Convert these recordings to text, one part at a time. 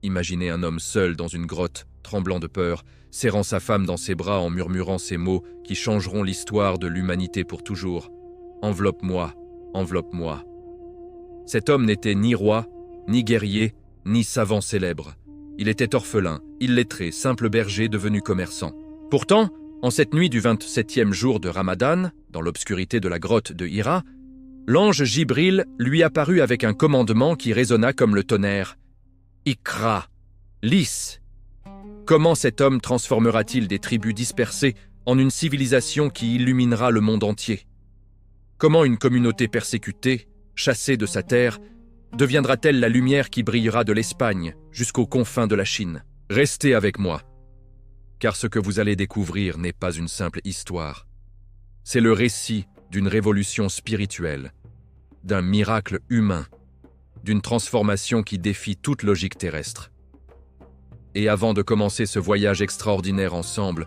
Imaginez un homme seul dans une grotte, tremblant de peur, serrant sa femme dans ses bras en murmurant ces mots qui changeront l'histoire de l'humanité pour toujours. « Enveloppe-moi, enveloppe-moi ». Cet homme n'était ni roi, ni guerrier, ni savant célèbre. Il était orphelin, illettré, simple berger devenu commerçant. Pourtant, en cette nuit du 27e jour de Ramadan, dans l'obscurité de la grotte de Hira, l'ange Jibril lui apparut avec un commandement qui résonna comme le tonnerre. « Iqra, lis !» Comment cet homme transformera-t-il des tribus dispersées en une civilisation qui illuminera le monde entier? Comment une communauté persécutée, chassée de sa terre, deviendra-t-elle la lumière qui brillera de l'Espagne jusqu'aux confins de la Chine? Restez avec moi, car ce que vous allez découvrir n'est pas une simple histoire. C'est le récit d'une révolution spirituelle, d'un miracle humain, d'une transformation qui défie toute logique terrestre. Et avant de commencer ce voyage extraordinaire ensemble,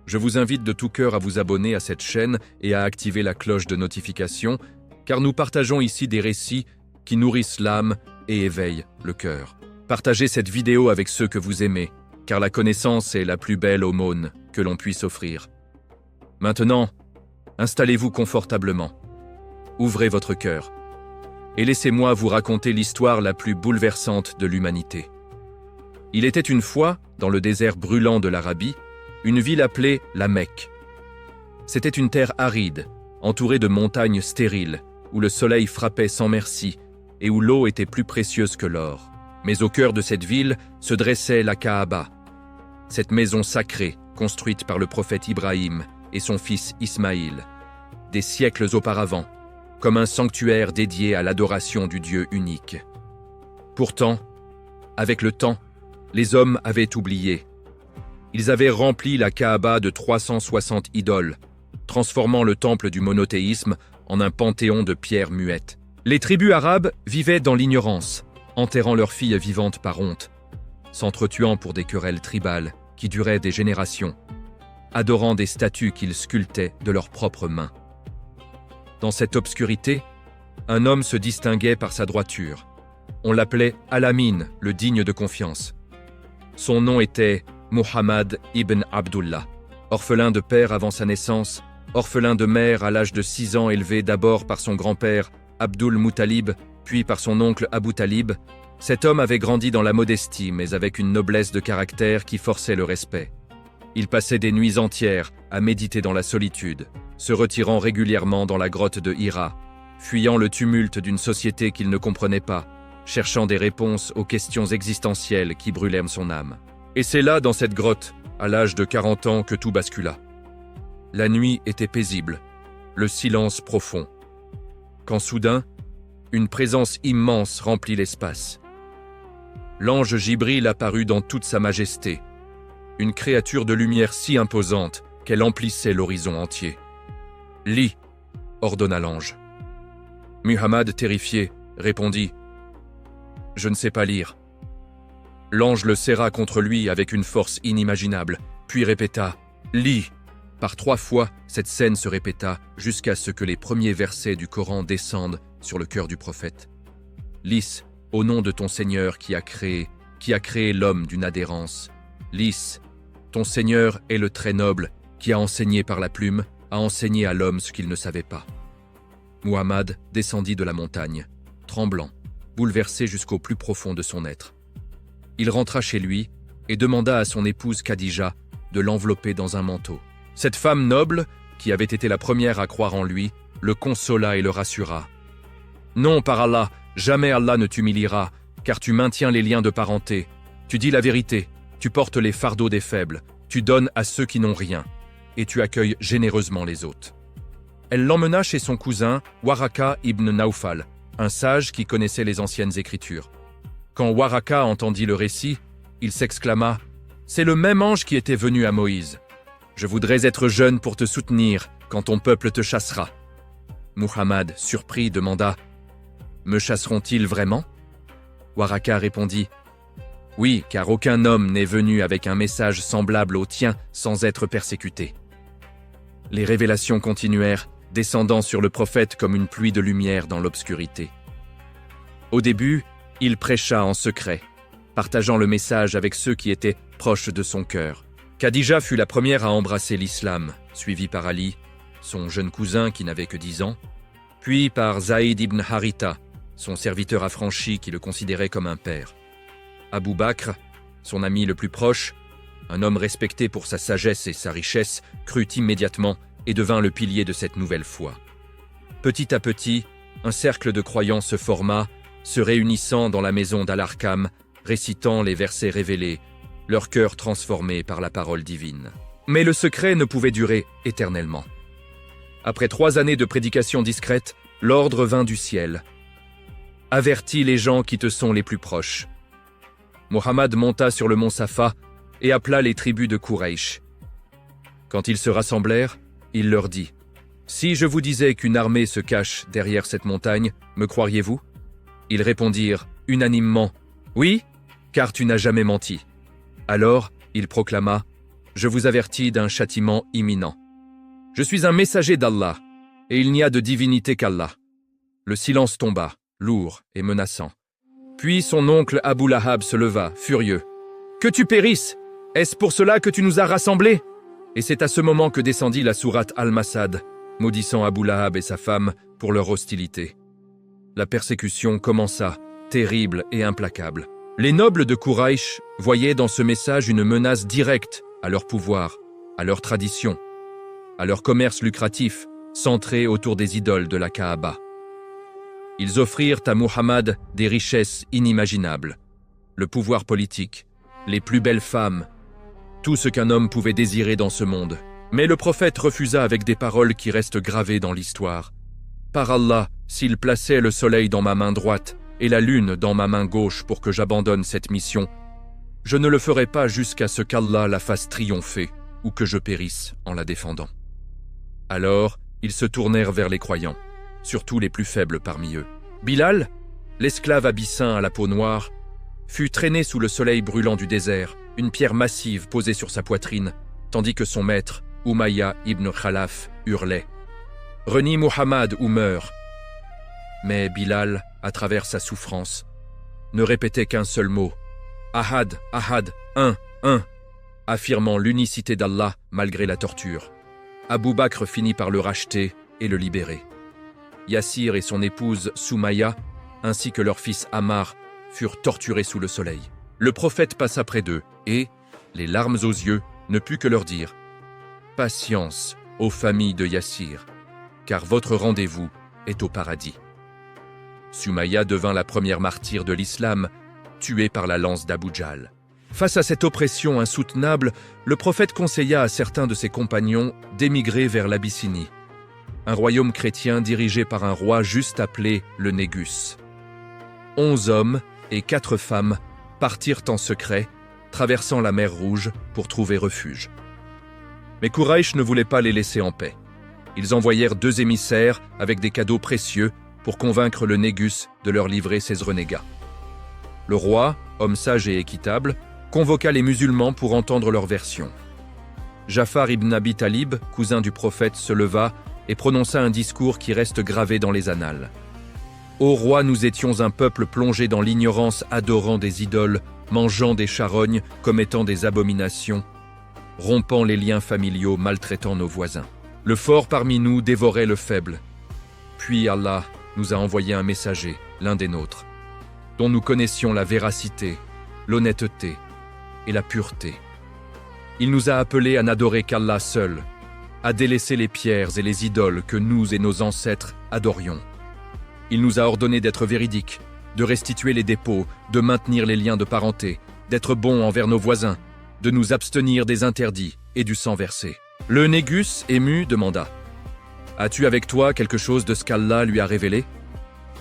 je vous invite de tout cœur à vous abonner à cette chaîne et à activer la cloche de notification, car nous partageons ici des récits qui nourrissent l'âme et éveillent le cœur. Partagez cette vidéo avec ceux que vous aimez, car la connaissance est la plus belle aumône que l'on puisse offrir. Maintenant, installez-vous confortablement, ouvrez votre cœur, et laissez-moi vous raconter l'histoire la plus bouleversante de l'humanité. Il était une fois, dans le désert brûlant de l'Arabie, une ville appelée la Mecque. C'était une terre aride, entourée de montagnes stériles, où le soleil frappait sans merci et où l'eau était plus précieuse que l'or. Mais au cœur de cette ville se dressait la Kaaba, cette maison sacrée construite par le prophète Ibrahim et son fils Ismaïl, des siècles auparavant, comme un sanctuaire dédié à l'adoration du Dieu unique. Pourtant, avec le temps, les hommes avaient oublié. Ils avaient rempli la Kaaba de 360 idoles, transformant le temple du monothéisme en un panthéon de pierres muettes. Les tribus arabes vivaient dans l'ignorance, enterrant leurs filles vivantes par honte, s'entretuant pour des querelles tribales qui duraient des générations, adorant des statues qu'ils sculptaient de leurs propres mains. Dans cette obscurité, un homme se distinguait par sa droiture. On l'appelait Al-Amin, le digne de confiance. Son nom était Muhammad ibn Abdullah. Orphelin de père avant sa naissance, orphelin de mère à l'âge de 6 ans, élevé d'abord par son grand-père Abdul Muttalib, puis par son oncle Abu Talib, cet homme avait grandi dans la modestie, mais avec une noblesse de caractère qui forçait le respect. Il passait des nuits entières à méditer dans la solitude, se retirant régulièrement dans la grotte de Hira, fuyant le tumulte d'une société qu'il ne comprenait pas, cherchant des réponses aux questions existentielles qui brûlèrent son âme. Et c'est là, dans cette grotte, à l'âge de 40 ans, que tout bascula. La nuit était paisible, le silence profond. Quand soudain, une présence immense remplit l'espace. L'ange Jibril apparut dans toute sa majesté, une créature de lumière si imposante qu'elle emplissait l'horizon entier. « Lis !» ordonna l'ange. Muhammad, terrifié, répondit « Je ne sais pas lire. » L'ange le serra contre lui avec une force inimaginable, puis répéta « Lis !» Par 3 fois, cette scène se répéta jusqu'à ce que les premiers versets du Coran descendent sur le cœur du prophète. « Lis, au nom de ton Seigneur qui a créé l'homme d'une adhérence. Lis, ton Seigneur est le très noble qui a enseigné par la plume, a enseigné à l'homme ce qu'il ne savait pas. » Muhammad descendit de la montagne, tremblant, bouleversé jusqu'au plus profond de son être. Il rentra chez lui et demanda à son épouse Khadija de l'envelopper dans un manteau. Cette femme noble, qui avait été la première à croire en lui, le consola et le rassura. « Non, par Allah, jamais Allah ne t'humiliera, car tu maintiens les liens de parenté. Tu dis la vérité, tu portes les fardeaux des faibles, tu donnes à ceux qui n'ont rien, et tu accueilles généreusement les autres. » Elle l'emmena chez son cousin, Waraka ibn Naufal, un sage qui connaissait les anciennes écritures. Quand Waraka entendit le récit, il s'exclama « C'est le même ange qui était venu à Moïse. Je voudrais être jeune pour te soutenir quand ton peuple te chassera. » Muhammad, surpris, demanda « Me chasseront-ils vraiment ?» Waraka répondit « Oui, car aucun homme n'est venu avec un message semblable au tien sans être persécuté. » Les révélations continuèrent, descendant sur le prophète comme une pluie de lumière dans l'obscurité. Au début, il prêcha en secret, partageant le message avec ceux qui étaient proches de son cœur. Khadija fut la première à embrasser l'islam, suivie par Ali, son jeune cousin qui n'avait que 10 ans, puis par Zaïd ibn Haritha, son serviteur affranchi qui le considérait comme un père. Abu Bakr, son ami le plus proche, un homme respecté pour sa sagesse et sa richesse, crut immédiatement et devint le pilier de cette nouvelle foi. Petit à petit, un cercle de croyants se forma, se réunissant dans la maison d'Al-Arqam, récitant les versets révélés, leur cœur transformé par la parole divine. Mais le secret ne pouvait durer éternellement. Après 3 années de prédication discrète, l'ordre vint du ciel. Avertis les gens qui te sont les plus proches. Mohammed monta sur le mont Safa et appela les tribus de Quraysh. Quand ils se rassemblèrent, il leur dit « Si je vous disais qu'une armée se cache derrière cette montagne, me croiriez-vous » Ils répondirent unanimement « Oui, car tu n'as jamais menti. » Alors, il proclama « Je vous avertis d'un châtiment imminent. Je suis un messager d'Allah, et il n'y a de divinité qu'Allah. » Le silence tomba, lourd et menaçant. Puis son oncle Abu Lahab se leva, furieux. « Que tu périsses! Est-ce pour cela que tu nous as rassemblés ?» Et c'est à ce moment que descendit la sourate Al-Masad, maudissant Abu Lahab et sa femme pour leur hostilité. La persécution commença, terrible et implacable. Les nobles de Quraysh voyaient dans ce message une menace directe à leur pouvoir, à leur tradition, à leur commerce lucratif, centré autour des idoles de la Kaaba. Ils offrirent à Muhammad des richesses inimaginables, le pouvoir politique, les plus belles femmes, tout ce qu'un homme pouvait désirer dans ce monde. Mais le prophète refusa avec des paroles qui restent gravées dans l'histoire. « Par Allah, s'il plaçait le soleil dans ma main droite et la lune dans ma main gauche pour que j'abandonne cette mission, je ne le ferai pas jusqu'à ce qu'Allah la fasse triompher ou que je périsse en la défendant. » Alors, ils se tournèrent vers les croyants, surtout les plus faibles parmi eux. Bilal, l'esclave abyssin à la peau noire, fut traîné sous le soleil brûlant du désert, une pierre massive posée sur sa poitrine, tandis que son maître, Umayya ibn Khalaf, hurlait « Renie Muhammad ou meurs !» Mais Bilal, à travers sa souffrance, ne répétait qu'un seul mot « Ahad, Ahad, un, affirmant l'unicité d'Allah malgré la torture. Abu Bakr finit par le racheter et le libérer. Yassir et son épouse Soumaïa, ainsi que leur fils Ammar, furent torturés sous le soleil. Le prophète passa près d'eux et, les larmes aux yeux, ne put que leur dire « Patience, ô famille de Yassir, car votre rendez-vous est au paradis. » Soumaïa devint la première martyre de l'islam, tuée par la lance d'Abu Jahl. Face à cette oppression insoutenable, le prophète conseilla à certains de ses compagnons d'émigrer vers l'Abyssinie, un royaume chrétien dirigé par un roi juste appelé le Négus. 11 hommes et 4 femmes partirent en secret, traversant la mer Rouge pour trouver refuge. Mais Quraysh ne voulait pas les laisser en paix. Ils envoyèrent 2 émissaires avec des cadeaux précieux pour convaincre le Négus de leur livrer ces renégats. Le roi, homme sage et équitable, convoqua les musulmans pour entendre leur version. Jafar ibn Abi Talib, cousin du prophète, se leva et prononça un discours qui reste gravé dans les annales. « Ô roi, nous étions un peuple plongé dans l'ignorance, adorant des idoles, mangeant des charognes, commettant des abominations, rompant les liens familiaux, maltraitant nos voisins. Le fort parmi nous dévorait le faible. Puis Allah nous a envoyé un messager, l'un des nôtres, dont nous connaissions la véracité, l'honnêteté et la pureté. Il nous a appelés à n'adorer qu'Allah seul, à délaisser les pierres et les idoles que nous et nos ancêtres adorions. Il nous a ordonné d'être véridiques, de restituer les dépôts, de maintenir les liens de parenté, d'être bons envers nos voisins, de nous abstenir des interdits et du sang versé. » Le Négus, ému, demanda « As-tu avec toi quelque chose de ce qu'Allah lui a révélé ?»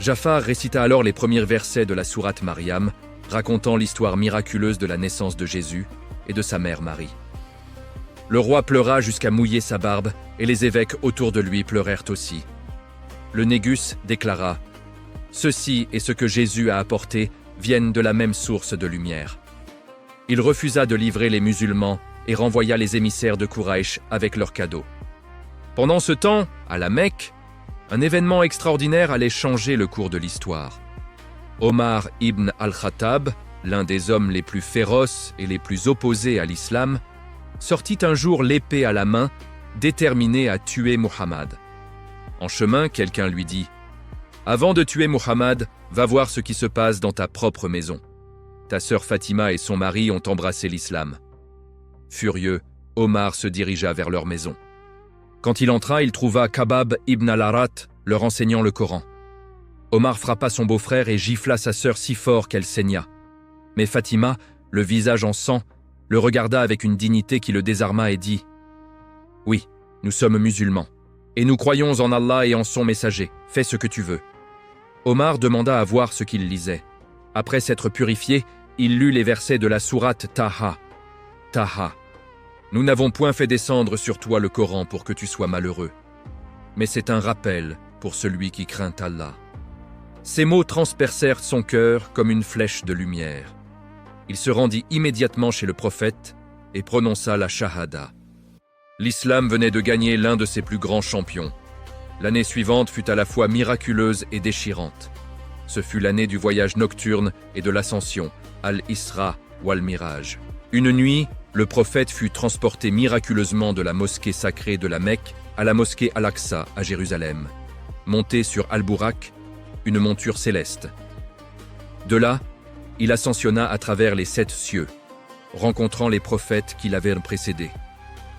Jafar récita alors les premiers versets de la sourate Mariam, racontant l'histoire miraculeuse de la naissance de Jésus et de sa mère Marie. Le roi pleura jusqu'à mouiller sa barbe et les évêques autour de lui pleurèrent aussi. Le Négus déclara « Ceci et ce que Jésus a apporté viennent de la même source de lumière. » Il refusa de livrer les musulmans et renvoya les émissaires de Quraysh avec leurs cadeaux. Pendant ce temps, à la Mecque, un événement extraordinaire allait changer le cours de l'histoire. Omar ibn al-Khattab, l'un des hommes les plus féroces et les plus opposés à l'islam, sortit un jour l'épée à la main, déterminé à tuer Muhammad. En chemin, quelqu'un lui dit « Avant de tuer Muhammad, va voir ce qui se passe dans ta propre maison. Ta sœur Fatima et son mari ont embrassé l'islam. » Furieux, Omar se dirigea vers leur maison. Quand il entra, il trouva Khabab ibn al-Arat leur enseignant le Coran. Omar frappa son beau-frère et gifla sa sœur si fort qu'elle saigna. Mais Fatima, le visage en sang, le regarda avec une dignité qui le désarma et dit « Oui, nous sommes musulmans, et nous croyons en Allah et en son messager, fais ce que tu veux. » Omar demanda à voir ce qu'il lisait. Après s'être purifié, il lut les versets de la sourate Taha. Taha. Nous n'avons point fait descendre sur toi le Coran pour que tu sois malheureux. Mais c'est un rappel pour celui qui craint Allah. Ces mots transpercèrent son cœur comme une flèche de lumière. Il se rendit immédiatement chez le prophète et prononça la shahada. L'islam venait de gagner l'un de ses plus grands champions. L'année suivante fut à la fois miraculeuse et déchirante. Ce fut l'année du voyage nocturne et de l'ascension, al-Isra ou al-Miraj. Une nuit, le prophète fut transporté miraculeusement de la mosquée sacrée de la Mecque à la mosquée Al-Aqsa à Jérusalem, monté sur Al-Buraq, une monture céleste. De là, il ascensionna à travers les 7 cieux, rencontrant les prophètes qui l'avaient précédé.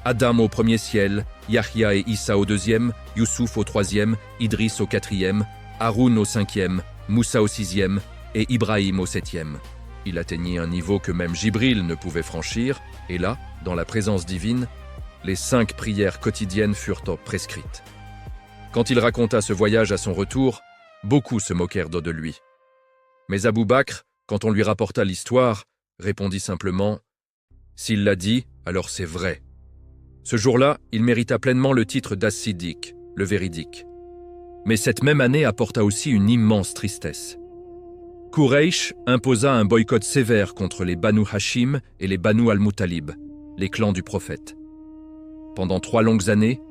Adam au premier ciel, Yahya et Issa au deuxième, Youssouf au troisième, Idriss au quatrième, Haroun au cinquième, Moussa au sixième et Ibrahim au septième. Il atteignit un niveau que même Jibril ne pouvait franchir, et là, dans la présence divine, les 5 prières quotidiennes furent prescrites. Quand il raconta ce voyage à son retour, beaucoup se moquèrent de lui. Mais Abou Bakr, quand on lui rapporta l'histoire, répondit simplement « S'il l'a dit, alors c'est vrai ». Ce jour-là, il mérita pleinement le titre d'As-Siddiq, le véridique. Mais cette même année apporta aussi une immense tristesse. Quraysh imposa un boycott sévère contre les Banu Hashim et les Banu al-Muttalib, les clans du prophète. Pendant 3 longues années,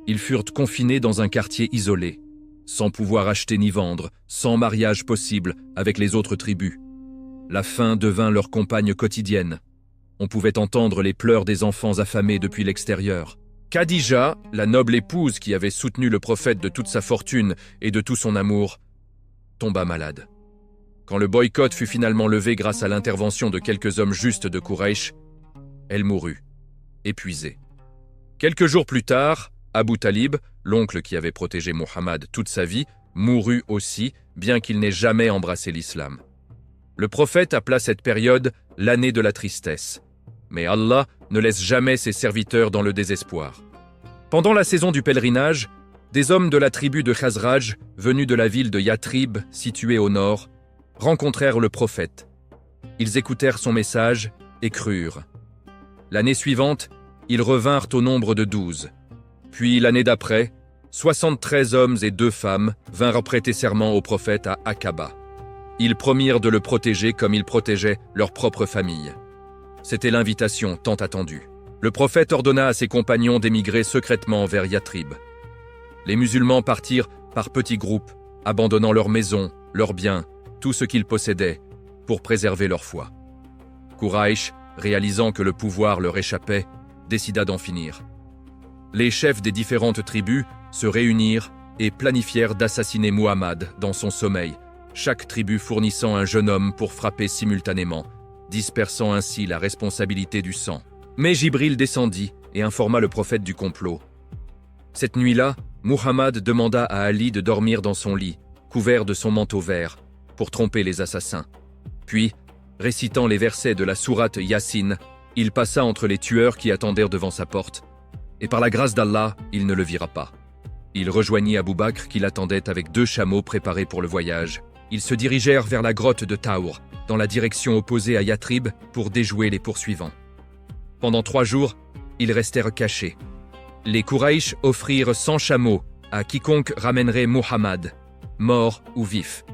ils furent confinés dans un quartier isolé, sans pouvoir acheter ni vendre, sans mariage possible avec les autres tribus. La faim devint leur compagne quotidienne. On pouvait entendre les pleurs des enfants affamés depuis l'extérieur. Khadija, la noble épouse qui avait soutenu le prophète de toute sa fortune et de tout son amour, tomba malade. Quand le boycott fut finalement levé grâce à l'intervention de quelques hommes justes de Quraysh, elle mourut, épuisée. Quelques jours plus tard, Abu Talib, l'oncle qui avait protégé Muhammad toute sa vie, mourut aussi, bien qu'il n'ait jamais embrassé l'islam. Le prophète appela cette période l'année de la tristesse. Mais Allah ne laisse jamais ses serviteurs dans le désespoir. Pendant la saison du pèlerinage, des hommes de la tribu de Khazraj, venus de la ville de Yatrib, située au nord, rencontrèrent le prophète. Ils écoutèrent son message et crurent. L'année suivante, ils revinrent au nombre de 12. Puis l'année d'après, 73 hommes et 2 femmes vinrent prêter serment au prophète à Aqaba. Ils promirent de le protéger comme ils protégeaient leur propre famille. C'était l'invitation tant attendue. Le prophète ordonna à ses compagnons d'émigrer secrètement vers Yatrib. Les musulmans partirent par petits groupes, abandonnant leurs maisons, leurs biens, tout ce qu'ils possédaient, pour préserver leur foi. Quraysh, réalisant que le pouvoir leur échappait, décida d'en finir. Les chefs des différentes tribus se réunirent et planifièrent d'assassiner Muhammad dans son sommeil, chaque tribu fournissant un jeune homme pour frapper simultanément, dispersant ainsi la responsabilité du sang. Mais Jibril descendit et informa le prophète du complot. Cette nuit-là, Muhammad demanda à Ali de dormir dans son lit, couvert de son manteau vert, pour tromper les assassins. Puis, récitant les versets de la sourate Yassine, il passa entre les tueurs qui attendèrent devant sa porte, et par la grâce d'Allah, il ne le vira pas. Il rejoignit Abou Bakr qui l'attendait avec 2 chameaux préparés pour le voyage. Ils se dirigèrent vers la grotte de Taour, dans la direction opposée à Yatrib, pour déjouer les poursuivants. Pendant 3 jours, ils restèrent cachés. Les Quraysh offrirent 100 chameaux à quiconque ramènerait Muhammad, mort ou vif.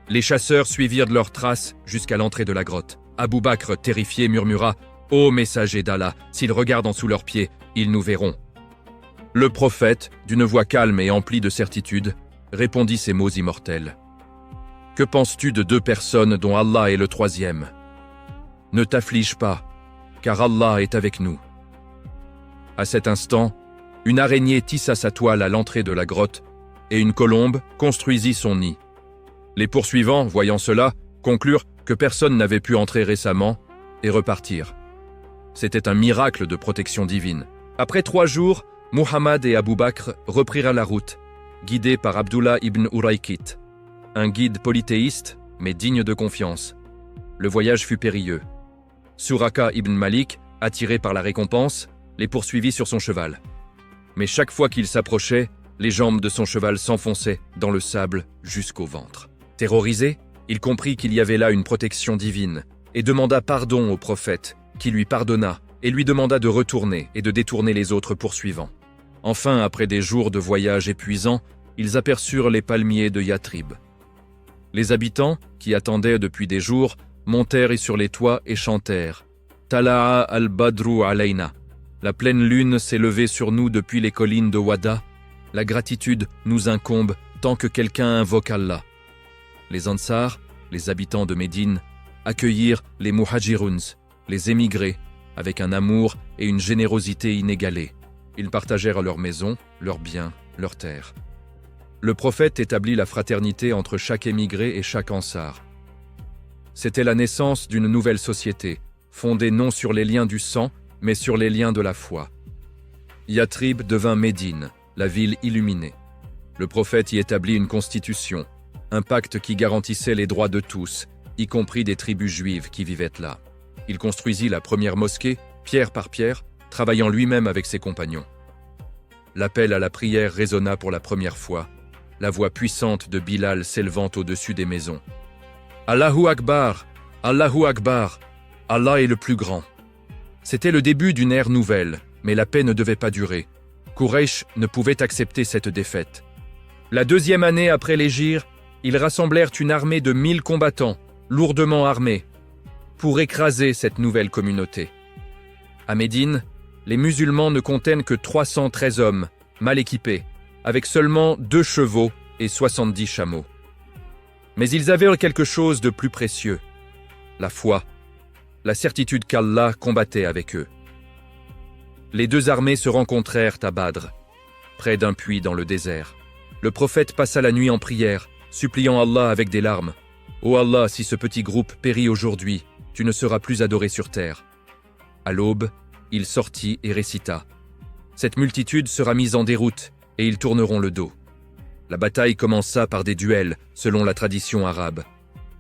Les chasseurs suivirent de leurs traces jusqu'à l'entrée de la grotte. Abou Bakr, terrifié, murmura « Ô messager d'Allah, s'ils regardent en dessous leurs pieds, ils nous verront. » Le prophète, d'une voix calme et emplie de certitude, répondit ces mots immortels. « Que penses-tu de 2 personnes dont Allah est le 3e ? Ne t'afflige pas, car Allah est avec nous. » À cet instant, une araignée tissa sa toile à l'entrée de la grotte et une colombe construisit son nid. Les poursuivants, voyant cela, conclurent que personne n'avait pu entrer récemment et repartirent. C'était un miracle de protection divine. Après 3 jours, Muhammad et Abu Bakr reprirent la route, guidés par Abdullah ibn Uraykit, un guide polythéiste mais digne de confiance. Le voyage fut périlleux. Suraka ibn Malik, attiré par la récompense, les poursuivit sur son cheval. Mais chaque fois qu'il s'approchait, les jambes de son cheval s'enfonçaient dans le sable jusqu'au ventre. Terrorisé, il comprit qu'il y avait là une protection divine et demanda pardon au prophète, qui lui pardonna et lui demanda de retourner et de détourner les autres poursuivants. Enfin, après des jours de voyage épuisants, ils aperçurent les palmiers de Yathrib. Les habitants, qui attendaient depuis des jours, montèrent sur les toits et chantèrent « Tala'a al-Badru alayna » La pleine lune s'est levée sur nous depuis les collines de Wada. La gratitude nous incombe tant que quelqu'un invoque Allah. Les Ansar, les habitants de Médine, accueillirent les Muhajiruns, les émigrés, avec un amour et une générosité inégalés. Ils partagèrent leurs maisons, leurs biens, leurs terres. Le prophète établit la fraternité entre chaque émigré et chaque Ansar. C'était la naissance d'une nouvelle société, fondée non sur les liens du sang, mais sur les liens de la foi. Yathrib devint Médine, la ville illuminée. Le prophète y établit une constitution, un pacte qui garantissait les droits de tous, y compris des tribus juives qui vivaient là. Il construisit la première mosquée, pierre par pierre, travaillant lui-même avec ses compagnons. L'appel à la prière résonna pour la première fois, la voix puissante de Bilal s'élevant au-dessus des maisons. « Allahu Akbar! Allahu Akbar! Allah est le plus grand !» C'était le début d'une ère nouvelle, mais la paix ne devait pas durer. Quraysh ne pouvait accepter cette défaite. La 2e année après l'hégire, ils rassemblèrent une armée de 1000 combattants, lourdement armés, pour écraser cette nouvelle communauté. À Médine, les musulmans ne comptaient que 313 hommes, mal équipés, avec seulement 2 chevaux et 70 chameaux. Mais ils avaient quelque chose de plus précieux, la foi, la certitude qu'Allah combattait avec eux. Les 2 armées se rencontrèrent à Badr, près d'un puits dans le désert. Le prophète passa la nuit en prière, suppliant Allah avec des larmes. « Ô Allah, si ce petit groupe périt aujourd'hui, tu ne seras plus adoré sur terre. » À l'aube, il sortit et récita. Cette multitude sera mise en déroute et ils tourneront le dos. La bataille commença par des duels, selon la tradition arabe.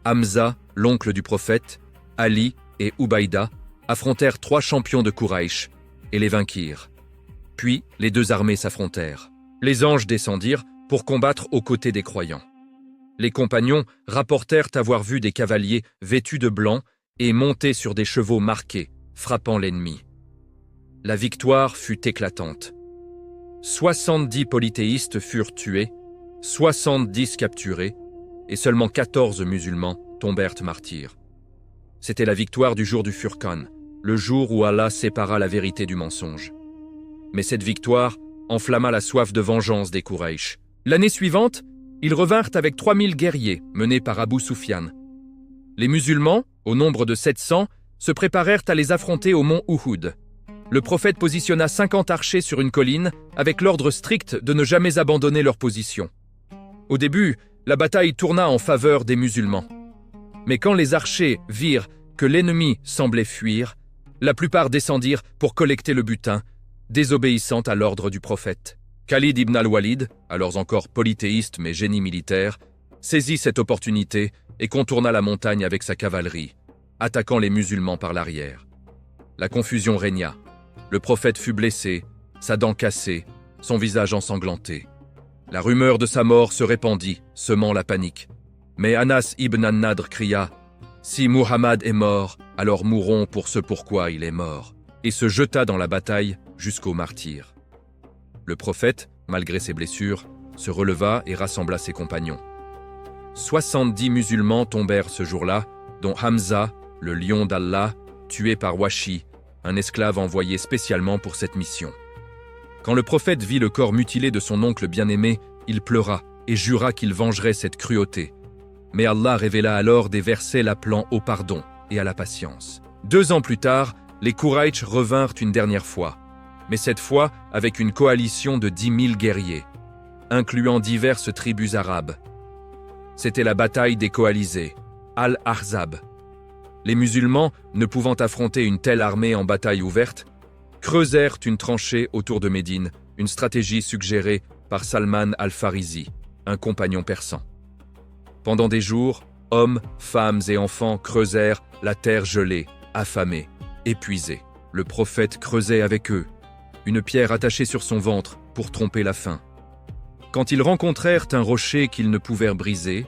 Hamza, l'oncle du prophète, Ali et Ubaïda affrontèrent 3 champions de Quraysh et les vainquirent. Puis, les 2 armées s'affrontèrent. Les anges descendirent pour combattre aux côtés des croyants. Les compagnons rapportèrent avoir vu des cavaliers vêtus de blanc et montés sur des chevaux marqués, frappant l'ennemi. La victoire fut éclatante. 70 polythéistes furent tués, 70 capturés, et seulement 14 musulmans tombèrent martyrs. C'était la victoire du jour du Furqan, le jour où Allah sépara la vérité du mensonge. Mais cette victoire enflamma la soif de vengeance des Quraysh. L'année suivante, ils revinrent avec 3000 guerriers menés par Abu Sufyan. Les musulmans, au nombre de 700, se préparèrent à les affronter au mont Uhud. Le prophète positionna 50 archers sur une colline avec l'ordre strict de ne jamais abandonner leur position. Au début, la bataille tourna en faveur des musulmans. Mais quand les archers virent que l'ennemi semblait fuir, la plupart descendirent pour collecter le butin, désobéissant à l'ordre du prophète. Khalid ibn al-Walid, alors encore polythéiste mais génie militaire, saisit cette opportunité et contourna la montagne avec sa cavalerie, attaquant les musulmans par l'arrière. La confusion régna. Le prophète fut blessé, sa dent cassée, son visage ensanglanté. La rumeur de sa mort se répandit, semant la panique. Mais Anas ibn an-Nadr cria « Si Muhammad est mort, alors mourons pour ce pourquoi il est mort » et se jeta dans la bataille jusqu'au martyre. Le prophète, malgré ses blessures, se releva et rassembla ses compagnons. 70 musulmans tombèrent ce jour-là, dont Hamza, le lion d'Allah, tué par Washi, un esclave envoyé spécialement pour cette mission. Quand le prophète vit le corps mutilé de son oncle bien-aimé, il pleura et jura qu'il vengerait cette cruauté. Mais Allah révéla alors des versets l'appelant au pardon et à la patience. 2 ans plus tard, les Quraych revinrent une dernière fois, mais cette fois avec une coalition de 10 000 guerriers, incluant diverses tribus arabes. C'était la bataille des coalisés, Al-Ahzab. Les musulmans, ne pouvant affronter une telle armée en bataille ouverte, creusèrent une tranchée autour de Médine, une stratégie suggérée par Salman al-Farisi, un compagnon persan. Pendant des jours, hommes, femmes et enfants creusèrent la terre gelée, affamés, épuisés. Le prophète creusait avec eux, une pierre attachée sur son ventre pour tromper la faim. Quand ils rencontrèrent un rocher qu'ils ne pouvaient briser,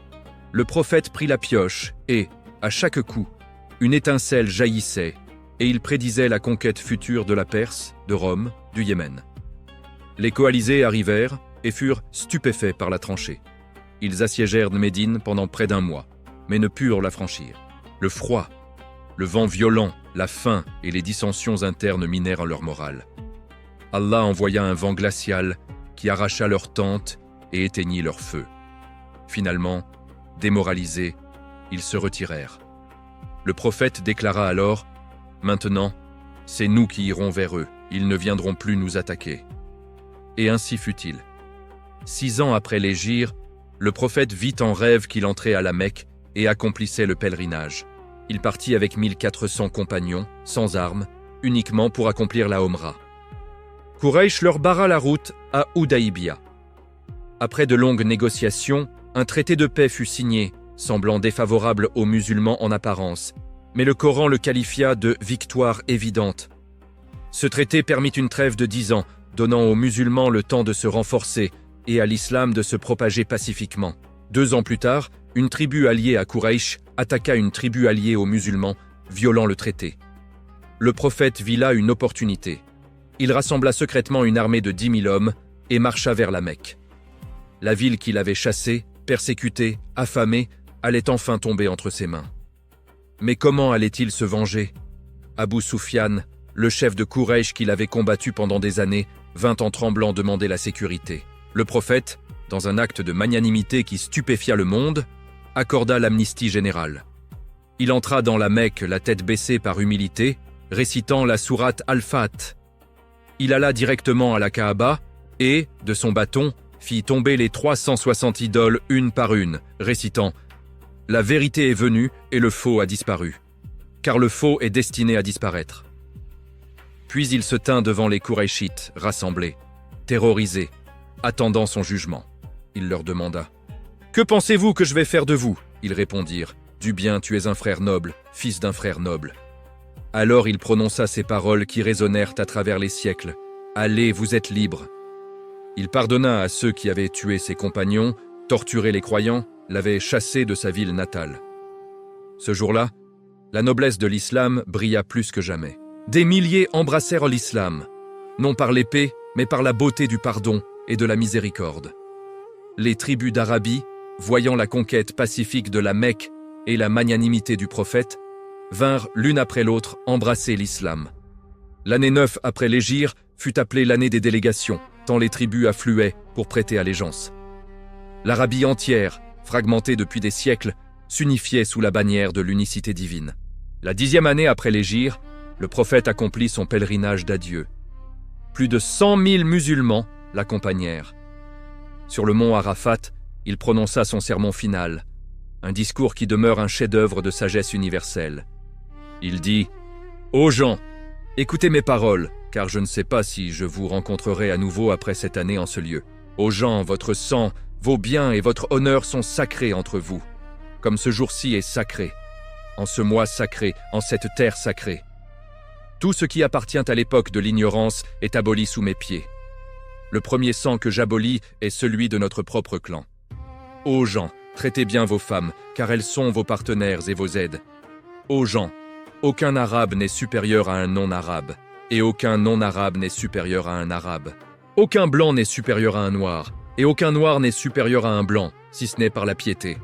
le prophète prit la pioche et, à chaque coup, une étincelle jaillissait et il prédisait la conquête future de la Perse, de Rome, du Yémen. Les coalisés arrivèrent et furent stupéfaits par la tranchée. Ils assiégèrent Médine pendant près d'1 mois, mais ne purent la franchir. Le froid, le vent violent, la faim et les dissensions internes minèrent leur morale. Allah envoya un vent glacial qui arracha leurs tentes et éteignit leur feu. Finalement, démoralisés, ils se retirèrent. Le prophète déclara alors « Maintenant, c'est nous qui irons vers eux, ils ne viendront plus nous attaquer. » Et ainsi fut-il. 6 ans après l'hégire, le prophète vit en rêve qu'il entrait à la Mecque et accomplissait le pèlerinage. Il partit avec 1400 compagnons, sans armes, uniquement pour accomplir la Omra. Quraych leur barra la route à Houdaïbia. Après de longues négociations, un traité de paix fut signé, semblant défavorable aux musulmans en apparence, mais le Coran le qualifia de victoire évidente. Ce traité permit une trêve de 10 ans, donnant aux musulmans le temps de se renforcer et à l'islam de se propager pacifiquement. 2 ans plus tard, une tribu alliée à Quraych attaqua une tribu alliée aux musulmans, violant le traité. Le prophète vit là une opportunité. Il rassembla secrètement une armée de 10 000 hommes et marcha vers la Mecque. La ville qu'il avait chassée, persécutée, affamée, allait enfin tomber entre ses mains. Mais comment allait-il se venger? Abu Sufyan, le chef de Quraych qu'il avait combattu pendant des années, vint en tremblant demander la sécurité. Le prophète, dans un acte de magnanimité qui stupéfia le monde, accorda l'amnistie générale. Il entra dans la Mecque la tête baissée par humilité, récitant la sourate Al-Fat. Il alla directement à la Kaaba et, de son bâton, fit tomber les 360 idoles une par une, récitant « La vérité est venue et le faux a disparu, car le faux est destiné à disparaître. » Puis il se tint devant les Qurayshites, rassemblés, terrorisés, attendant son jugement. Il leur demanda « Que pensez-vous que je vais faire de vous ?» Ils répondirent « Du bien, tu es un frère noble, fils d'un frère noble. » Alors il prononça ces paroles qui résonnèrent à travers les siècles. « Allez, vous êtes libres. » Il pardonna à ceux qui avaient tué ses compagnons, torturé les croyants, l'avaient chassé de sa ville natale. Ce jour-là, la noblesse de l'islam brilla plus que jamais. Des milliers embrassèrent l'islam, non par l'épée, mais par la beauté du pardon et de la miséricorde. Les tribus d'Arabie, voyant la conquête pacifique de la Mecque et la magnanimité du prophète, vinrent l'une après l'autre embrasser l'islam. L'année 9 après l'hégire fut appelée l'année des délégations, tant les tribus affluaient pour prêter allégeance. L'Arabie entière, fragmentée depuis des siècles, s'unifiait sous la bannière de l'unicité divine. La 10e année après l'hégire, le prophète accomplit son pèlerinage d'adieu. Plus de 100 000 musulmans l'accompagnèrent. Sur le mont Arafat, il prononça son sermon final, un discours qui demeure un chef-d'œuvre de sagesse universelle. Il dit « Ô gens, écoutez mes paroles, car je ne sais pas si je vous rencontrerai à nouveau après cette année en ce lieu. Ô gens, votre sang, vos biens et votre honneur sont sacrés entre vous, comme ce jour-ci est sacré, en ce mois sacré, en cette terre sacrée. Tout ce qui appartient à l'époque de l'ignorance est aboli sous mes pieds. Le premier sang que j'abolis est celui de notre propre clan. Ô gens, traitez bien vos femmes, car elles sont vos partenaires et vos aides. Ô gens, aucun arabe n'est supérieur à un non-arabe, et aucun non-arabe n'est supérieur à un arabe. Aucun blanc n'est supérieur à un noir, et aucun noir n'est supérieur à un blanc, si ce n'est par la piété.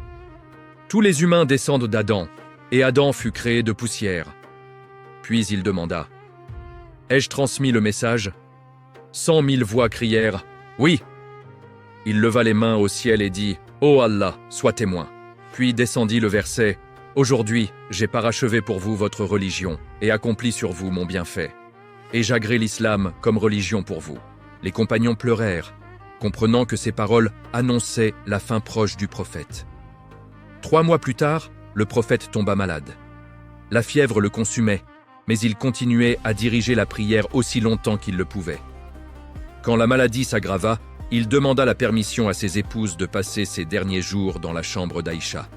Tous les humains descendent d'Adam, et Adam fut créé de poussière. Puis il demanda « Ai-je transmis le message ?» 100 000 voix crièrent « Oui !» Il leva les mains au ciel et dit « Ô Allah, sois témoin !» Puis descendit le verset « Aujourd'hui, j'ai parachevé pour vous votre religion, et accomplis sur vous mon bienfait. Et j'agrée l'islam comme religion pour vous. » Les compagnons pleurèrent, comprenant que ces paroles annonçaient la fin proche du prophète. 3 mois plus tard, le prophète tomba malade. La fièvre le consumait, mais il continuait à diriger la prière aussi longtemps qu'il le pouvait. Quand la maladie s'aggrava, il demanda la permission à ses épouses de passer ses derniers jours dans la chambre d'Aïcha.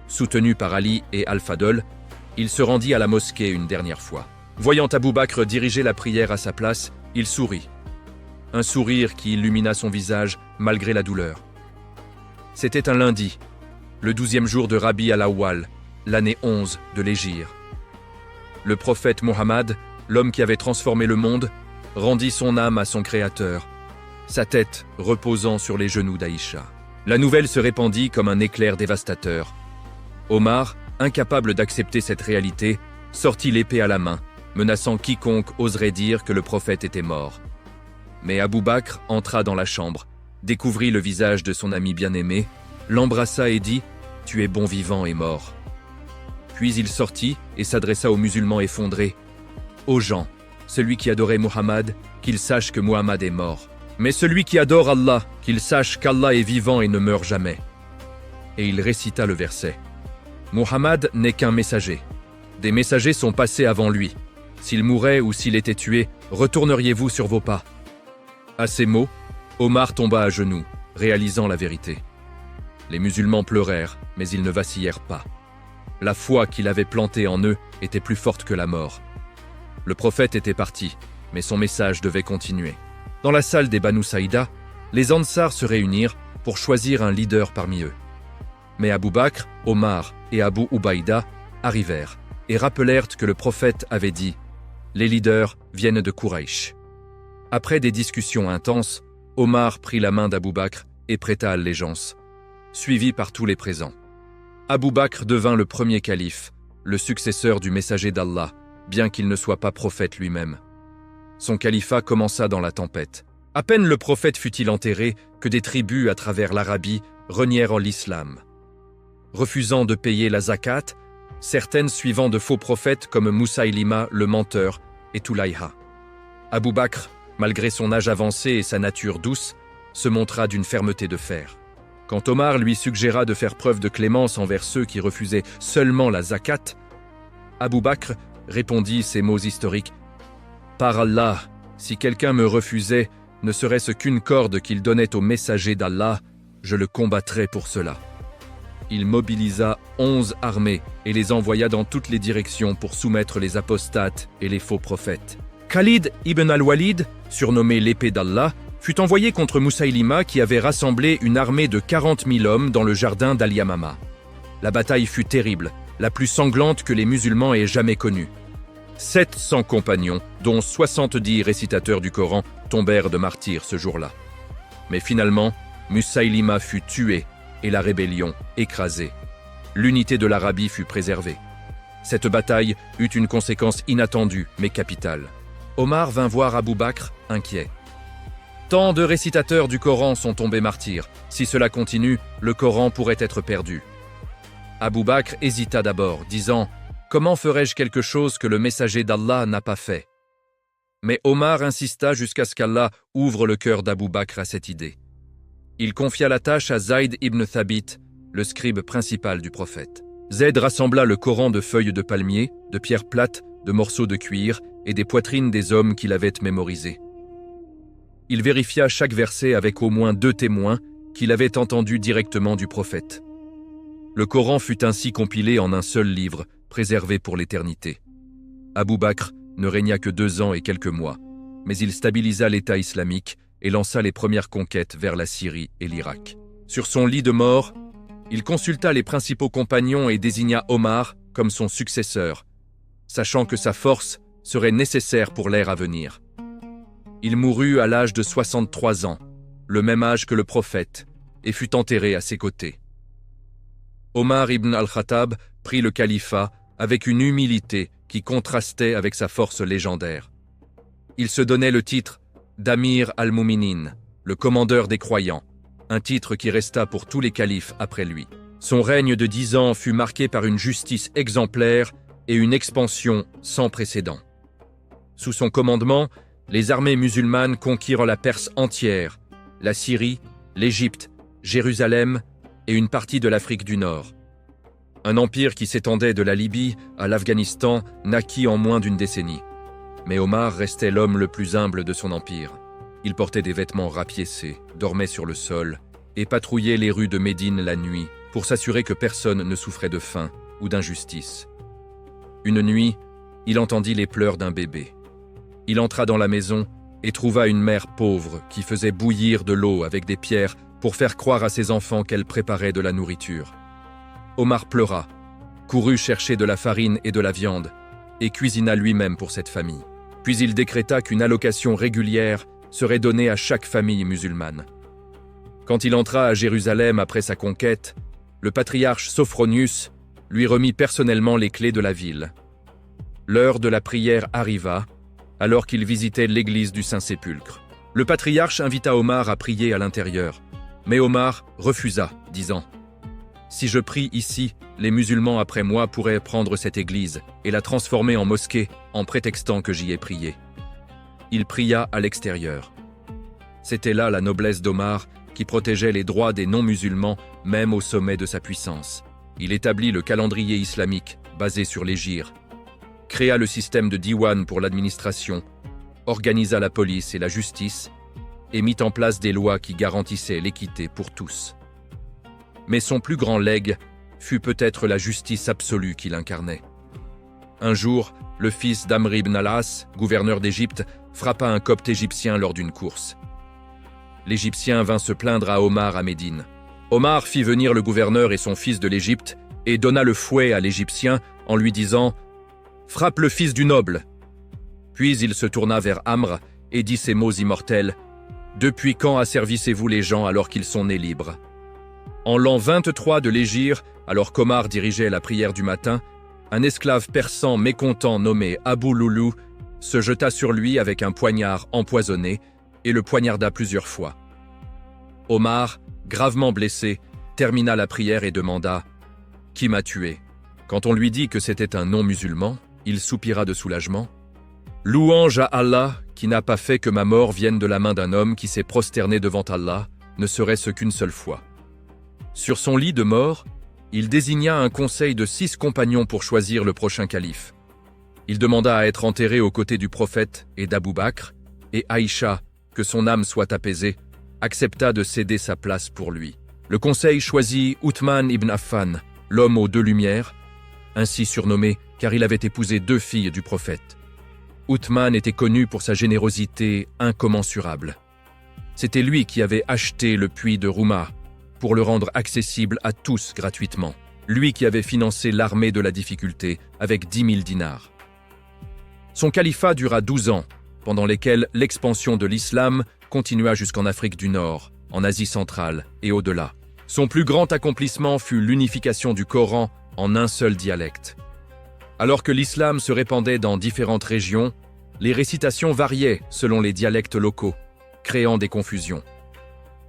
Soutenu par Ali et Al-Fadl, il se rendit à la mosquée une dernière fois. Voyant Abou Bakr diriger la prière à sa place, il sourit. Un sourire qui illumina son visage malgré la douleur. C'était un lundi, le 12e jour de Rabi al-Awwal, l'année 11 de l'Hégire. Le prophète Mohammed, l'homme qui avait transformé le monde, rendit son âme à son Créateur, sa tête reposant sur les genoux d'Aïcha. La nouvelle se répandit comme un éclair dévastateur. Omar, incapable d'accepter cette réalité, sortit l'épée à la main, menaçant quiconque oserait dire que le prophète était mort. Mais Abou Bakr entra dans la chambre, découvrit le visage de son ami bien-aimé, l'embrassa et dit « Tu es bon vivant et mort ». Puis il sortit et s'adressa aux musulmans effondrés. « Ô gens, celui qui adorait Muhammad, qu'il sache que Muhammad est mort. Mais celui qui adore Allah, qu'il sache qu'Allah est vivant et ne meurt jamais. » Et il récita le verset. « Muhammad n'est qu'un messager. Des messagers sont passés avant lui. S'il mourait ou s'il était tué, retourneriez-vous sur vos pas ?» À ces mots, Omar tomba à genoux, réalisant la vérité. Les musulmans pleurèrent, mais ils ne vacillèrent pas. La foi qu'il avait plantée en eux était plus forte que la mort. Le prophète était parti, mais son message devait continuer. Dans la salle des Banu Saïda, les Ansar se réunirent pour choisir un leader parmi eux. Mais Abou Bakr, Omar et Abu Ubaïda arrivèrent et rappelèrent que le prophète avait dit « Les leaders viennent de Quraïch ». Après des discussions intenses, Omar prit la main d'Abou Bakr et prêta allégeance, suivi par tous les présents. Abou Bakr devint le premier calife, le successeur du messager d'Allah, bien qu'il ne soit pas prophète lui-même. Son califat commença dans la tempête. À peine le prophète fut-il enterré que des tribus à travers l'Arabie renièrent l'islam. Refusant de payer la zakat, certaines suivant de faux prophètes comme Moussaïlima le menteur et Toulayha. Abou Bakr, malgré son âge avancé et sa nature douce, se montra d'une fermeté de fer. Quand Omar lui suggéra de faire preuve de clémence envers ceux qui refusaient seulement la zakat, Abou Bakr répondit ces mots historiques « Par Allah, si quelqu'un me refusait, ne serait-ce qu'une corde qu'il donnait au messager d'Allah, je le combattrais pour cela. » Il mobilisa 11 armées et les envoya dans toutes les directions pour soumettre les apostates et les faux prophètes. Khalid ibn al-Walid, surnommé l'épée d'Allah, fut envoyé contre Moussaïlima qui avait rassemblé une armée de 40 000 hommes dans le jardin d'Al-Yamama. La bataille fut terrible, la plus sanglante que les musulmans aient jamais connue. 700 compagnons, dont 70 récitateurs du Coran, tombèrent de martyrs ce jour-là. Mais finalement, Moussaïlima fut tué et la rébellion écrasée. L'unité de l'Arabie fut préservée. Cette bataille eut une conséquence inattendue mais capitale. Omar vint voir Abou Bakr, inquiet. Tant de récitateurs du Coran sont tombés martyrs. Si cela continue, le Coran pourrait être perdu. Abou Bakr hésita d'abord, disant « Comment ferais-je quelque chose que le messager d'Allah n'a pas fait ?» Mais Omar insista jusqu'à ce qu'Allah ouvre le cœur d'Abou Bakr à cette idée. Il confia la tâche à Zayd ibn Thabit, le scribe principal du prophète. Zayd rassembla le Coran de feuilles de palmier, de pierres plates, de morceaux de cuir et des poitrines des hommes qu'il avait mémorisés. Il vérifia chaque verset avec au moins 2 témoins qu'il avait entendus directement du prophète. Le Coran fut ainsi compilé en un seul livre, préservé pour l'éternité. Abou Bakr ne régna que 2 ans et quelques mois, mais il stabilisa l'État islamique et lança les premières conquêtes vers la Syrie et l'Irak. Sur son lit de mort, il consulta les principaux compagnons et désigna Omar comme son successeur, sachant que sa force serait nécessaire pour l'ère à venir. Il mourut à l'âge de 63 ans, le même âge que le prophète, et fut enterré à ses côtés. Omar ibn al-Khattab prit le califat avec une humilité qui contrastait avec sa force légendaire. Il se donnait le titre d'Amir al-Mouminin, le commandeur des croyants, un titre qui resta pour tous les califes après lui. Son règne de 10 ans fut marqué par une justice exemplaire et une expansion sans précédent. Sous son commandement, les armées musulmanes conquirent la Perse entière, la Syrie, l'Égypte, Jérusalem et une partie de l'Afrique du Nord. Un empire qui s'étendait de la Libye à l'Afghanistan naquit en moins d'une décennie. Mais Omar restait l'homme le plus humble de son empire. Il portait des vêtements rapiécés, dormait sur le sol et patrouillait les rues de Médine la nuit pour s'assurer que personne ne souffrait de faim ou d'injustice. Une nuit, il entendit les pleurs d'un bébé. Il entra dans la maison et trouva une mère pauvre qui faisait bouillir de l'eau avec des pierres pour faire croire à ses enfants qu'elle préparait de la nourriture. Omar pleura, courut chercher de la farine et de la viande et cuisina lui-même pour cette famille. Puis il décréta qu'une allocation régulière serait donnée à chaque famille musulmane. Quand il entra à Jérusalem après sa conquête, le patriarche Sophronius lui remit personnellement les clés de la ville. L'heure de la prière arriva, alors qu'il visitait l'église du Saint-Sépulcre. Le patriarche invita Omar à prier à l'intérieur, mais Omar refusa, disant « Si je prie ici, les musulmans après moi pourraient prendre cette église et la transformer en mosquée en prétextant que j'y ai prié. » Il pria à l'extérieur. C'était là la noblesse d'Omar qui protégeait les droits des non-musulmans même au sommet de sa puissance. Il établit le calendrier islamique basé sur l'hégire, créa le système de diwan pour l'administration, organisa la police et la justice et mit en place des lois qui garantissaient l'équité pour tous. Mais son plus grand legs fut peut-être la justice absolue qu'il incarnait. Un jour, le fils d'Amr ibn al-As, gouverneur d'Égypte, frappa un copte égyptien lors d'une course. L'Égyptien vint se plaindre à Omar à Médine. Omar fit venir le gouverneur et son fils de l'Égypte et donna le fouet à l'Égyptien en lui disant « Frappe le fils du noble !» Puis il se tourna vers Amr et dit ces mots immortels « Depuis quand asservissez-vous les gens alors qu'ils sont nés libres ?» En l'an 23 de l'Hégire, alors qu'Omar dirigeait la prière du matin, un esclave persan mécontent nommé Abou Loulou se jeta sur lui avec un poignard empoisonné et le poignarda plusieurs fois. Omar, gravement blessé, termina la prière et demanda « Qui m'a tué ?» Quand on lui dit que c'était un non-musulman, il soupira de soulagement. « Louange à Allah, qui n'a pas fait que ma mort vienne de la main d'un homme qui s'est prosterné devant Allah, ne serait-ce qu'une seule fois. » Sur son lit de mort, il désigna un conseil de 6 compagnons pour choisir le prochain calife. Il demanda à être enterré aux côtés du prophète et d'Abou Bakr, et Aïcha, que son âme soit apaisée, accepta de céder sa place pour lui. Le conseil choisit Uthman ibn Affan, l'homme aux 2 lumières, ainsi surnommé car il avait épousé 2 filles du prophète. Uthman était connu pour sa générosité incommensurable. C'était lui qui avait acheté le puits de Rouma pour le rendre accessible à tous gratuitement. Lui qui avait financé l'armée de la difficulté avec 10 000 dinars. Son califat dura 12 ans, pendant lesquels l'expansion de l'islam continua jusqu'en Afrique du Nord, en Asie centrale et au-delà. Son plus grand accomplissement fut l'unification du Coran en un seul dialecte. Alors que l'islam se répandait dans différentes régions, les récitations variaient selon les dialectes locaux, créant des confusions.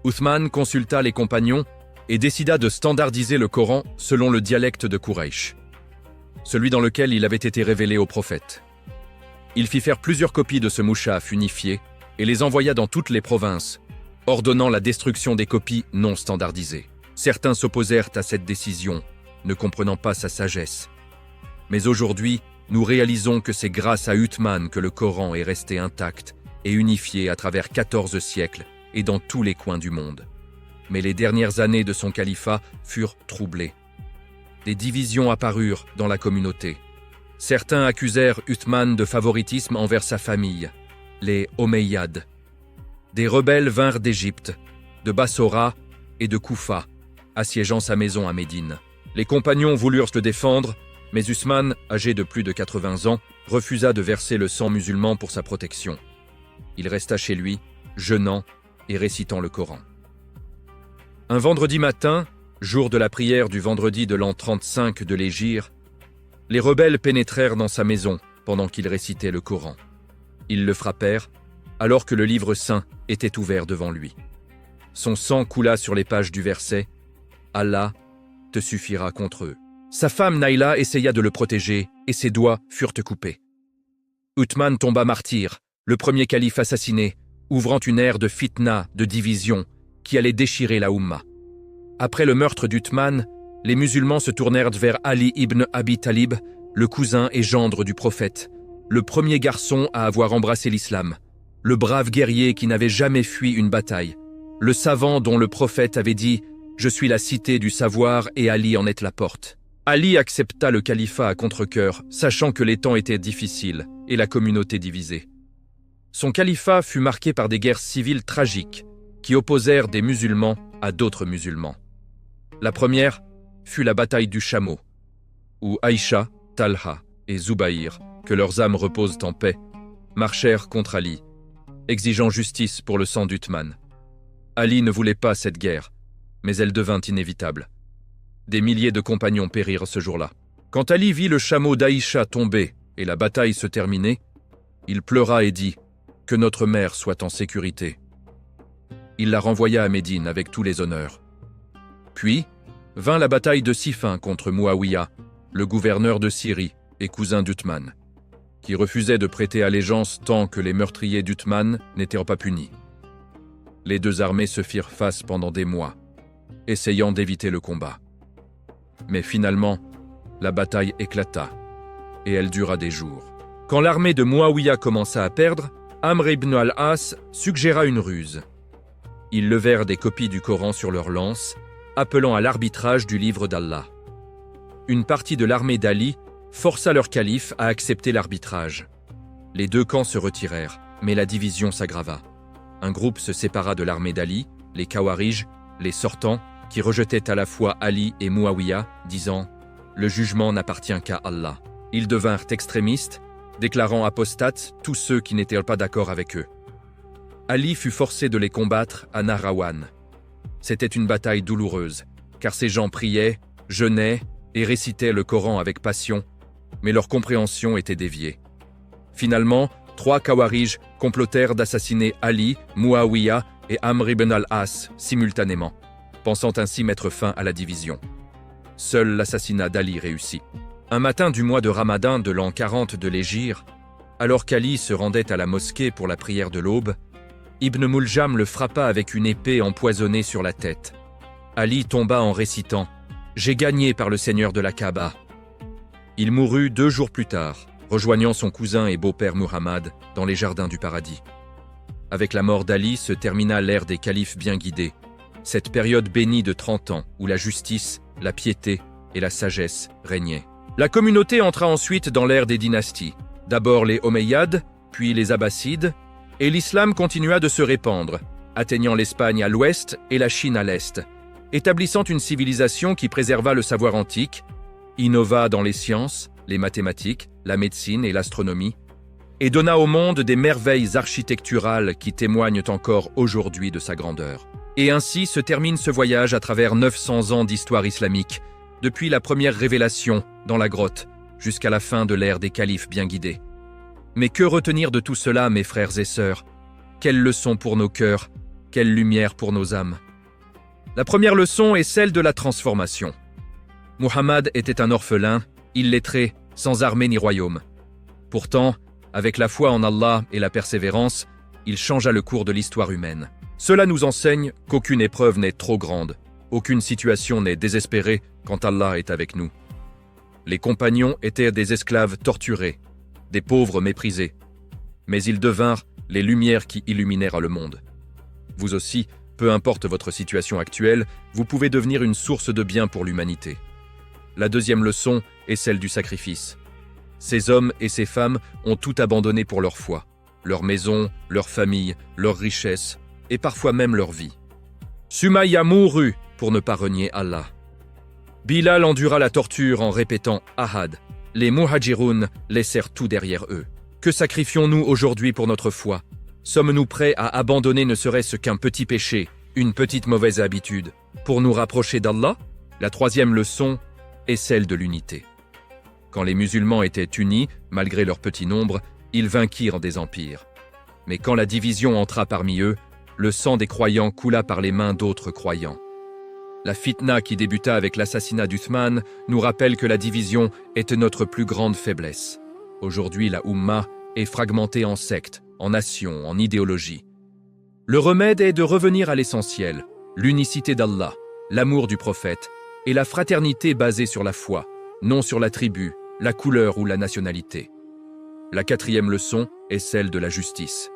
Uthman consulta les compagnons et décida de standardiser le Coran selon le dialecte de Quraysh, celui dans lequel il avait été révélé au prophète. Il fit faire plusieurs copies de ce mouchaf unifié et les envoya dans toutes les provinces, ordonnant la destruction des copies non standardisées. Certains s'opposèrent à cette décision, ne comprenant pas sa sagesse. Mais aujourd'hui, nous réalisons que c'est grâce à Uthman que le Coran est resté intact et unifié à travers 14 siècles et dans tous les coins du monde. Mais les dernières années de son califat furent troublées. Des divisions apparurent dans la communauté. Certains accusèrent Uthman de favoritisme envers sa famille, les Omeyyades. Des rebelles vinrent d'Égypte, de Bassora et de Koufa, assiégeant sa maison à Médine. Les compagnons voulurent le défendre, mais Uthman, âgé de plus de 80 ans, refusa de verser le sang musulman pour sa protection. Il resta chez lui, jeûnant et récitant le Coran. Un vendredi matin, jour de la prière du vendredi de l'an 35 de l'Hégire, les rebelles pénétrèrent dans sa maison pendant qu'il récitait le Coran. Ils le frappèrent, alors que le livre saint était ouvert devant lui. Son sang coula sur les pages du verset « Allah te suffira contre eux ». Sa femme Naïla essaya de le protéger et ses doigts furent coupés. Uthman tomba martyr, le premier calife assassiné, ouvrant une ère de fitna, de division, qui allait déchirer la Oumma. Après le meurtre d'Uthman, les musulmans se tournèrent vers Ali ibn Abi Talib, le cousin et gendre du prophète, le premier garçon à avoir embrassé l'islam, le brave guerrier qui n'avait jamais fui une bataille, le savant dont le prophète avait dit « Je suis la cité du savoir et Ali en est la porte ». Ali accepta le califat à contre-cœur, sachant que les temps étaient difficiles et la communauté divisée. Son califat fut marqué par des guerres civiles tragiques qui opposèrent des musulmans à d'autres musulmans. La première fut la bataille du Chameau, où Aïcha, Talha et Zubaïr, que leurs âmes reposent en paix, marchèrent contre Ali, exigeant justice pour le sang d'Uthman. Ali ne voulait pas cette guerre, mais elle devint inévitable. Des milliers de compagnons périrent ce jour-là. Quand Ali vit le chameau d'Aïcha tomber et la bataille se terminer, il pleura et dit « Que notre mère soit en sécurité ». Il la renvoya à Médine avec tous les honneurs. Puis vint la bataille de Siffin contre Muawiya, le gouverneur de Syrie et cousin d'Uthman, qui refusait de prêter allégeance tant que les meurtriers d'Uthman n'étaient pas punis. Les deux armées se firent face pendant des mois, essayant d'éviter le combat. Mais finalement, la bataille éclata, et elle dura des jours. Quand l'armée de Muawiya commença à perdre, Amr ibn al-As suggéra une ruse. Ils levèrent des copies du Coran sur leurs lances, appelant à l'arbitrage du livre d'Allah. Une partie de l'armée d'Ali força leur calife à accepter l'arbitrage. Les deux camps se retirèrent, mais la division s'aggrava. Un groupe se sépara de l'armée d'Ali, les Khawarij, les sortants, qui rejetaient à la fois Ali et Muawiya, disant « Le jugement n'appartient qu'à Allah ». Ils devinrent extrémistes, déclarant apostates tous ceux qui n'étaient pas d'accord avec eux. Ali fut forcé de les combattre à Nahrawan. C'était une bataille douloureuse, car ces gens priaient, jeûnaient et récitaient le Coran avec passion, mais leur compréhension était déviée. Finalement, 3 Khawarij complotèrent d'assassiner Ali, Muawiya et Amr ibn al-As simultanément, pensant ainsi mettre fin à la division. Seul l'assassinat d'Ali réussit. Un matin du mois de Ramadan de l'an 40 de l'Hégire, alors qu'Ali se rendait à la mosquée pour la prière de l'aube, Ibn Muljam le frappa avec une épée empoisonnée sur la tête. Ali tomba en récitant « J'ai gagné par le Seigneur de la Kaaba ». Il mourut 2 jours plus tard, rejoignant son cousin et beau-père Muhammad dans les jardins du paradis. Avec la mort d'Ali se termina l'ère des califes bien guidés, cette période bénie de 30 ans où la justice, la piété et la sagesse régnaient. La communauté entra ensuite dans l'ère des dynasties, d'abord les Omeyyades, puis les Abbassides, et l'islam continua de se répandre, atteignant l'Espagne à l'ouest et la Chine à l'est, établissant une civilisation qui préserva le savoir antique, innova dans les sciences, les mathématiques, la médecine et l'astronomie, et donna au monde des merveilles architecturales qui témoignent encore aujourd'hui de sa grandeur. Et ainsi se termine ce voyage à travers 900 ans d'histoire islamique, depuis la première révélation dans la grotte jusqu'à la fin de l'ère des califes bien guidés. Mais que retenir de tout cela, mes frères et sœurs? Quelle leçon pour nos cœurs, quelle lumière pour nos âmes? La première leçon est celle de la transformation. Muhammad était un orphelin, illettré, sans armée ni royaume. Pourtant, avec la foi en Allah et la persévérance, il changea le cours de l'histoire humaine. Cela nous enseigne qu'aucune épreuve n'est trop grande, aucune situation n'est désespérée quand Allah est avec nous. Les compagnons étaient des esclaves torturés, des pauvres méprisés, mais ils devinrent les lumières qui illuminèrent le monde. Vous aussi, peu importe votre situation actuelle, vous pouvez devenir une source de bien pour l'humanité. La deuxième leçon est celle du sacrifice. Ces hommes et ces femmes ont tout abandonné pour leur foi, leur maison, leur famille, leurs richesses, et parfois même leur vie. Sumayya mourut pour ne pas renier Allah. Bilal endura la torture en répétant « Ahad ». Les Muhajiroun laissèrent tout derrière eux. Que sacrifions-nous aujourd'hui pour notre foi? Sommes-nous prêts à abandonner ne serait-ce qu'un petit péché, une petite mauvaise habitude, pour nous rapprocher d'Allah? La troisième leçon est celle de l'unité. Quand les musulmans étaient unis, malgré leur petit nombre, ils vainquirent des empires. Mais quand la division entra parmi eux, le sang des croyants coula par les mains d'autres croyants. La fitna qui débuta avec l'assassinat d'Uthman nous rappelle que la division est notre plus grande faiblesse. Aujourd'hui, la Oumma est fragmentée en sectes, en nations, en idéologies. Le remède est de revenir à l'essentiel, l'unicité d'Allah, l'amour du prophète et la fraternité basée sur la foi, non sur la tribu, la couleur ou la nationalité. La quatrième leçon est celle de la justice.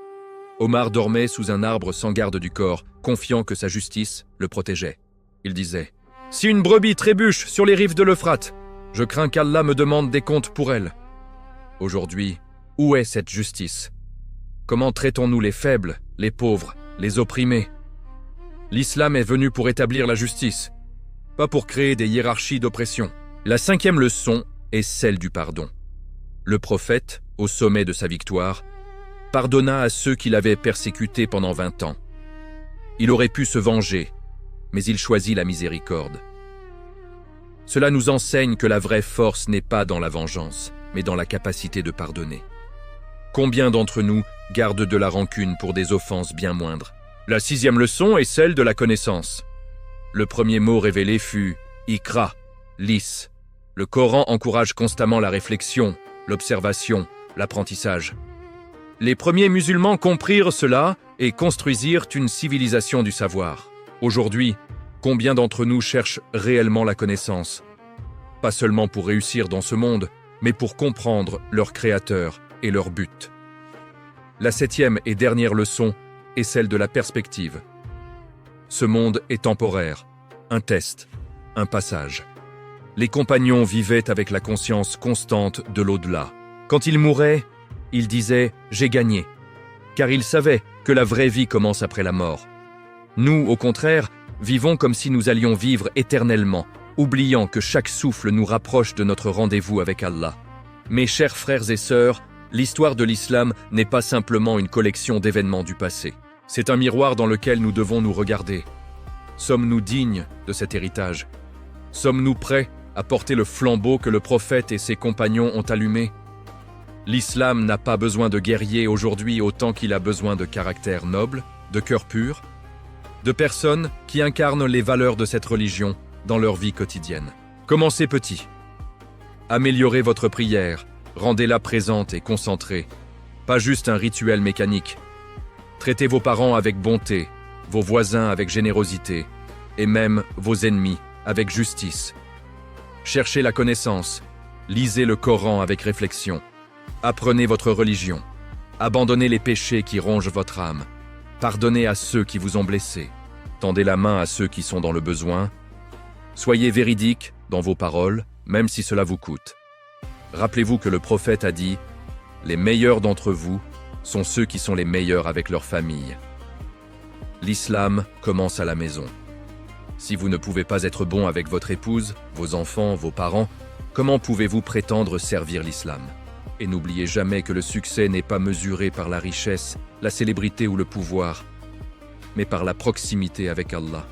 Omar dormait sous un arbre sans garde du corps, confiant que sa justice le protégeait. Il disait « Si une brebis trébuche sur les rives de l'Euphrate, je crains qu'Allah me demande des comptes pour elle. » Aujourd'hui, où est cette justice? Comment traitons-nous les faibles, les pauvres, les opprimés? L'islam est venu pour établir la justice, pas pour créer des hiérarchies d'oppression. La cinquième leçon est celle du pardon. Le prophète, au sommet de sa victoire, pardonna à ceux qui l'avaient persécuté pendant 20 ans. Il aurait pu se venger, mais il choisit la miséricorde. Cela nous enseigne que la vraie force n'est pas dans la vengeance, mais dans la capacité de pardonner. Combien d'entre nous gardent de la rancune pour des offenses bien moindres? La sixième leçon est celle de la connaissance. Le premier mot révélé fut « Iqra », lis. Le Coran encourage constamment la réflexion, l'observation, l'apprentissage. Les premiers musulmans comprirent cela et construisirent une civilisation du savoir. Aujourd'hui, combien d'entre nous cherchent réellement la connaissance? Pas seulement pour réussir dans ce monde, mais pour comprendre leur créateur et leur but. La septième et dernière leçon est celle de la perspective. Ce monde est temporaire, un test, un passage. Les compagnons vivaient avec la conscience constante de l'au-delà. Quand ils mouraient, ils disaient « j'ai gagné », car ils savaient que la vraie vie commence après la mort. Nous, au contraire, vivons comme si nous allions vivre éternellement, oubliant que chaque souffle nous rapproche de notre rendez-vous avec Allah. Mes chers frères et sœurs, l'histoire de l'islam n'est pas simplement une collection d'événements du passé. C'est un miroir dans lequel nous devons nous regarder. Sommes-nous dignes de cet héritage? Sommes-nous prêts à porter le flambeau que le prophète et ses compagnons ont allumé? L'islam n'a pas besoin de guerriers aujourd'hui autant qu'il a besoin de caractères nobles, de cœurs purs, de personnes qui incarnent les valeurs de cette religion dans leur vie quotidienne. Commencez petit. Améliorez votre prière, rendez-la présente et concentrée, pas juste un rituel mécanique. Traitez vos parents avec bonté, vos voisins avec générosité, et même vos ennemis avec justice. Cherchez la connaissance, lisez le Coran avec réflexion, apprenez votre religion, abandonnez les péchés qui rongent votre âme, pardonnez à ceux qui vous ont blessé, tendez la main à ceux qui sont dans le besoin, soyez véridiques dans vos paroles, même si cela vous coûte. Rappelez-vous que le prophète a dit « Les meilleurs d'entre vous sont ceux qui sont les meilleurs avec leur famille. » L'islam commence à la maison. Si vous ne pouvez pas être bon avec votre épouse, vos enfants, vos parents, comment pouvez-vous prétendre servir l'islam? Et n'oubliez jamais que le succès n'est pas mesuré par la richesse, la célébrité ou le pouvoir, mais par la proximité avec Allah.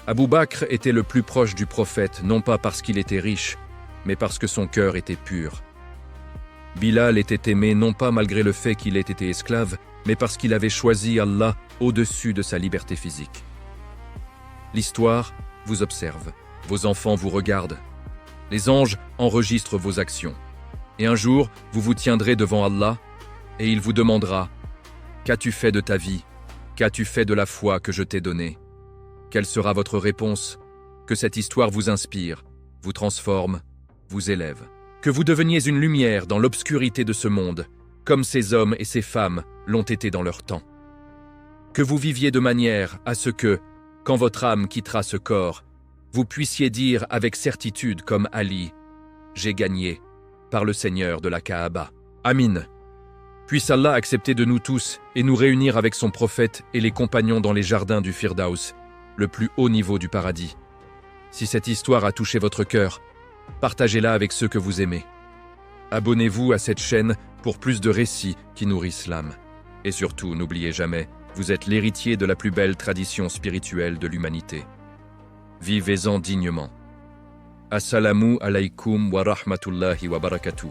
Abu Bakr était le plus proche du prophète, non pas parce qu'il était riche, mais parce que son cœur était pur. Bilal était aimé non pas malgré le fait qu'il ait été esclave, mais parce qu'il avait choisi Allah au-dessus de sa liberté physique. L'histoire vous observe, vos enfants vous regardent. Les anges enregistrent vos actions. Et un jour, vous vous tiendrez devant Allah et il vous demandera « Qu'as-tu fait de ta vie? Qu'as-tu fait de la foi que je t'ai donnée ?» Quelle sera votre réponse? Que cette histoire vous inspire, vous transforme, vous élève. Que vous deveniez une lumière dans l'obscurité de ce monde, comme ces hommes et ces femmes l'ont été dans leur temps. Que vous viviez de manière à ce que, quand votre âme quittera ce corps, vous puissiez dire avec certitude comme Ali « J'ai gagné » par le Seigneur de la Kaaba. Amin. Puisse Allah accepter de nous tous et nous réunir avec son prophète et les compagnons dans les jardins du Firdaus, le plus haut niveau du paradis. Si cette histoire a touché votre cœur, partagez-la avec ceux que vous aimez. Abonnez-vous à cette chaîne pour plus de récits qui nourrissent l'âme. Et surtout, n'oubliez jamais, vous êtes l'héritier de la plus belle tradition spirituelle de l'humanité. Vivez-en dignement. Assalamu alaikum wa rahmatullahi wa barakatuh.